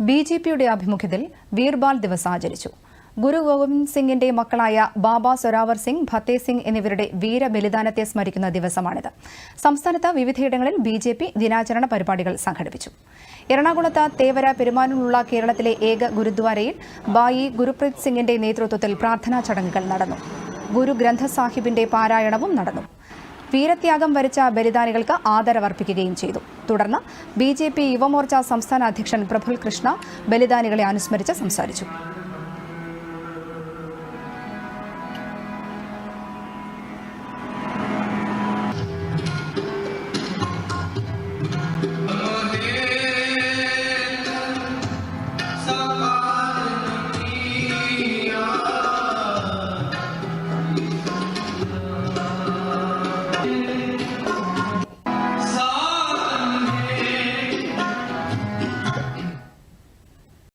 ബിജെപിയുടെ ആഭിമുഖ്യത്തിൽ വീർബാൽ ദിവസ് ആചരിച്ചു. ഗുരു ഗോവിന്ദ് സിംഗിന്റെ മക്കളായ ബാബ സൊരാവർ സിംഗ്, ഫത്തേ സിംഗ് എന്നിവരുടെ വീരബലിദാനത്തെ സ്മരിക്കുന്ന ദിവസമാണിത്. സംസ്ഥാനത്ത് വിവിധയിടങ്ങളിൽ ബിജെപി ദിനാചരണ പരിപാടികൾ സംഘടിപ്പിച്ചു. എറണാകുളത്ത് തേവര പെരുമാനിലുള്ള കേരളത്തിലെ ഏക ഗുരുദ്വാരയിൽ ബായി ഗുരുപ്രീത് സിംഗിന്റെ നേതൃത്വത്തിൽ പ്രാർത്ഥനാ ചടങ്ങുകൾ നടന്നു. ഗുരു ഗ്രന്ഥ സാഹിബിന്റെ പാരായണവും നടന്നു. വീരത്യാഗം വരിച്ച ബലിദാനികൾക്ക് ആദരവർപ്പിക്കുകയും ചെയ്തു. തുടർന്ന് ബിജെപി യുവമോർച്ച സംസ്ഥാന അധ്യക്ഷൻ പ്രഫുൽ കൃഷ്ണ ബലിദാനികളെ അനുസ്മരിച്ച് സംസാരിച്ചു.